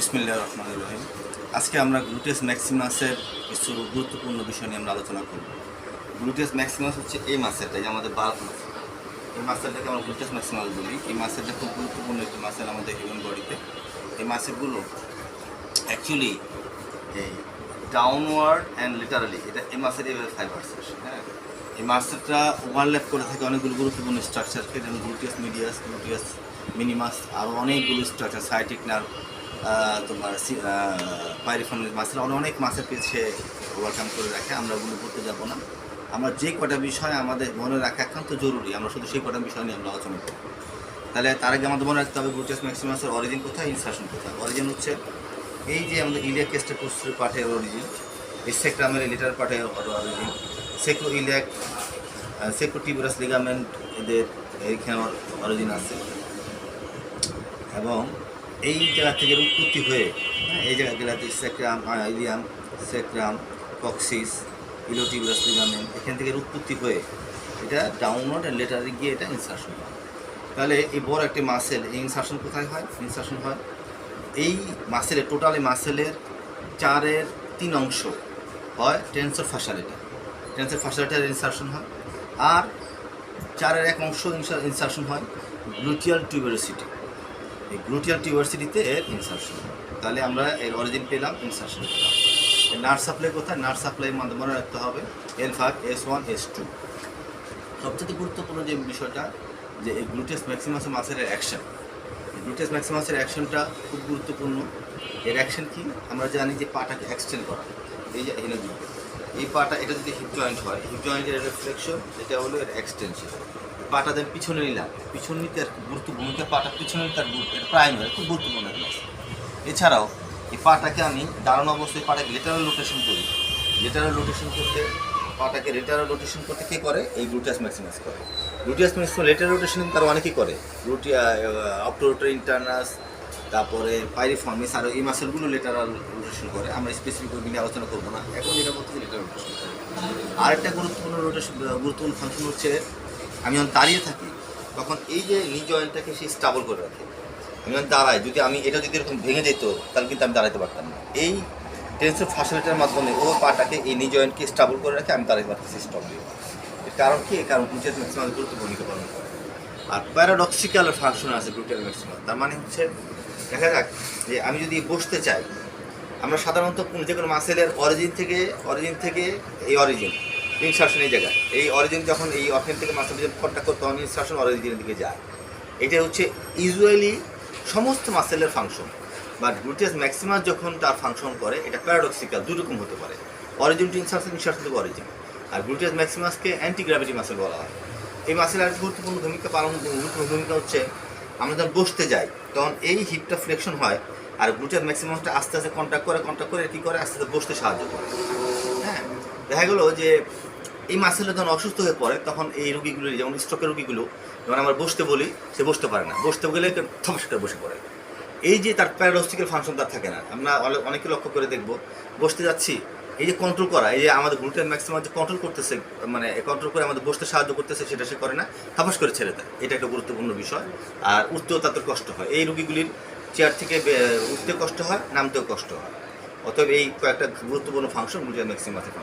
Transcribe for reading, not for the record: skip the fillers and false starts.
বিসমিল্লাহির রহমানির রহিম। আজকে আমরা গ্লুটেস ম্যাক্সিমাসের কিছু গুরুত্বপূর্ণ বিষয় নিয়ে আমরা আলোচনা করব। গ্লুটেস ম্যাক্সিমাস হচ্ছে এই মাসেলটা, যে আমাদের বাল্ক মাসেল। এই মাসেলটাকে আমরা গ্লুটেস ম্যাক্সিমাস বলি। এই মাসেলটা খুব গুরুত্বপূর্ণ একটি মাসেল আমাদের হিউম্যান বডিতে। এই মাসেলগুলো অ্যাকচুয়ালি এই ডাউনওয়ার্ড অ্যান্ড লিটারালি এটা এই মাসেল এভাবে ফাইবার্স। হ্যাঁ, এই মাসেলটা ওভারল্যাপ করে থাকে অনেকগুলো গুরুত্বপূর্ণ স্ট্রাকচারকে, যেমন গ্লুটিয়াস মিডিয়াস, গ্লুটিয়াস মিনিমাস, আরও অনেকগুলো স্ট্রাকচার, সাইটিক নার্ভ, তোমার পাইরিফার্নাল মাসেল, অনেক মাসেলকে সে ওভারকাম করে রাখে। আমরা ওগুলো করতে যাব না। আমরা যে কটা বিষয় আমাদের মনে রাখা একান্ত জরুরি, আমরা শুধু সেই কটা বিষয় নিয়ে আমরা আলোচনা করব। তাহলে তার আগে আমাদের মনে রাখতে হবে গ্লুটেস ম্যাক্সিমাসের অরিজিন কোথায়, ইনসার্শন কোথায়। অরিজিন হচ্ছে এই যে আমাদের ইলিয়াক কেস্টাকোস্টাল পার্টের অরিজিন, এই সেক্রামের লিটার পার্টের অরিজিন, সেক্রো ইলিয়াক সেক্রোটিবিউরাস লিগামেন্ট, এদের এইখানে অরিজিন আছে। এবং এই জায়গা থেকে উৎপত্তি হয়ে এই জায়গাগুলোতে সেক্রাম, ইলিয়াম, সেক্রাম, কক্সিস, ইলোটিবিউরাস লিগামেন্ট, এখান থেকে উৎপত্তি হয়ে এটা ডাউনওয়ার্ড অ্যান্ড লেটারে গিয়ে এটা ইনসার্শন হয়। তাহলে এই বড় একটি মাসেল, এই ইনসার্শন কোথায় হয়? ইনসার্শন হয় এই মাসেলে, টোটালি মাসেলের 4/3 অংশ হয় টেন্সর ফাসালিটা, টেন্সর ফাসালিটার ইনসার্শন হয়। আর 4/1 অংশ ইনসার্শন হয় গ্লুটিয়াল টিউবারসিটি। এই গ্লুটিয়াল টিউবারসিটিতে এর ইনসার্শন। তাহলে আমরা এর অরিজিন পেলাম, ইনসার্শন পেলাম। এর নার্ভ সাপ্লাই কোথায়? নার্ভ সাপ্লাই মনে রাখতে হবে L5, S1, S2। সবচেয়ে গুরুত্বপূর্ণ যে বিষয়টা, যে এই গ্লুটেস ম্যাক্সিমাস মাসেলের অ্যাকশন, গ্লুটেস ম্যাক্সিমাসের অ্যাকশনটা খুব গুরুত্বপূর্ণ। এর অ্যাকশন কি? আমরা জানি যে পাটাকে এক্সটেন্ড করা, এই যে এই পাটা, এটা যদি হিপ জয়েন্ট হয়, হিপ জয়েন্টের রিফ্লেকশন, এটা হলো এর এক্সটেনশন। পাটা দেন পিছনে নিলাম, পিছন নিতে আর গুরুত্ব ভূমিকা, পাটা পিছনে তার প্রাইমারি খুব গুরুত্বপূর্ণ একটা। এছাড়াও এই পাটাকে আমি দাঁড়ানো অবস্থায় পাটাকে লেটারাল রোটেশন করি। লেটারাল রোটেশন করতে, পাটাকে লেটারাল রোটেশন করতে কে করে? এই গ্লুটেস ম্যাক্সিমাস করে। গ্লুটেস ম্যাক্সিমাস লেটারাল রোটেশন তারা অনেকেই করে, অপটোরোটারি ইন্টারনাস, তারপরে পাইরিফর্মিস, আর এই মাসেলগুলো লেটারাল রোটেশন করে। আমরা স্পেসিফিক ওইগুলি আলোচনা করবো না এখন, যেটা বলতে লেটারাল রোটেশন করে। আরেকটা গুরুত্বপূর্ণ ফাংশন হচ্ছে, আমি যখন দাঁড়িয়ে থাকি তখন এই যে নি জয়েন্টটাকে সে স্টাবল করে রাখে। আমি যখন দাঁড়াই, যদি আমি এটা যদি এরকম ভেঙে যেত তাহলে কিন্তু আমি দাঁড়াতে পারতাম না। এই টেন্সর ফাসিলিটির মাধ্যমে ও পাটাকে এই নি জয়েন্টকে স্টাবল করে রাখে, আমি দাঁড়াতে পারতেছি স্টপ দিয়ে। এর কারণ কি? এই কারণ গ্লুটেস ম্যাক্সিমাস গুরুত্বপূর্ণ ভূমিকা পালন করে। আর প্যারাডক্সিক্যাল ফাংশন আছে গ্লুটেস ম্যাক্সিমাস। তার মানে হচ্ছে, দেখা যাক যে আমি যদি বসতে চাই, আমরা সাধারণত যে কোনো মাসেলের অরিজিন থেকে এই অরিজিন ইনসার্শন, এই জায়গায় এই অরিজিন যখন এই অফেন থেকে মাসেল কন্ট্যাক্ট করতে তখন ইনসার্শন অরিজিনের দিকে যায়। এটা হচ্ছে ইউজুয়ালি সমস্ত মাসেলের ফাংশন। বাট গ্লুটেস ম্যাক্সিমাস যখন তার ফাংশন করে, এটা প্যারাডক্সিক্যাল, দুরকম হতে পারে। Origin to insertion, insertion to origin. আর গ্লুটেস ম্যাক্সিমাসকে অ্যান্টি গ্র্যাভিটি মাসেল বলা হয়। এই মাসেলের গুরুত্বপূর্ণ ভূমিকা হচ্ছে, আমরা যখন বসতে যাই তখন এই হিপটা ফ্লেকশন হয়, আর গ্লুটেস ম্যাক্সিমাসটা আস্তে আস্তে কন্ট্যাক্ট করে কী করে, আস্তে আস্তে বসতে সাহায্য করে। হ্যাঁ, দেখা গেলো যে এই মাসেলে যখন অসুস্থ হয়ে পড়ে তখন এই রুগীগুলো, যেমন স্ট্রোকের রুগীগুলো, যখন আমরা বসতে বলি সে বসতে পারে না, বসতে গেলে থমস করে বসে পড়ে। এই যে তার প্যারাডক্সিক্যাল ফাংশন তার থাকে না। আমরা অনেকে লক্ষ্য করে দেখবো, বসতে যাচ্ছি, এই যে কন্ট্রোল করা, এই যে আমাদের গ্লুটেস ম্যাক্সিমাস যে কন্ট্রোল করতেছে, মানে কন্ট্রোল করে আমাদের বসতে সাহায্য করতেছে, সেটা সে করে না, থাপস করে ছেড়ে দেয়। এটা একটা গুরুত্বপূর্ণ বিষয়। আর উঠতেও তাদের কষ্ট হয়, এই রুগীগুলির চেয়ার থেকে উঠতে কষ্ট হয়, নামতেও কষ্ট হয়। অতএব এই কয়েকটা গুরুত্বপূর্ণ ফাংশন গ্লুটেস ম্যাক্সিমাসের।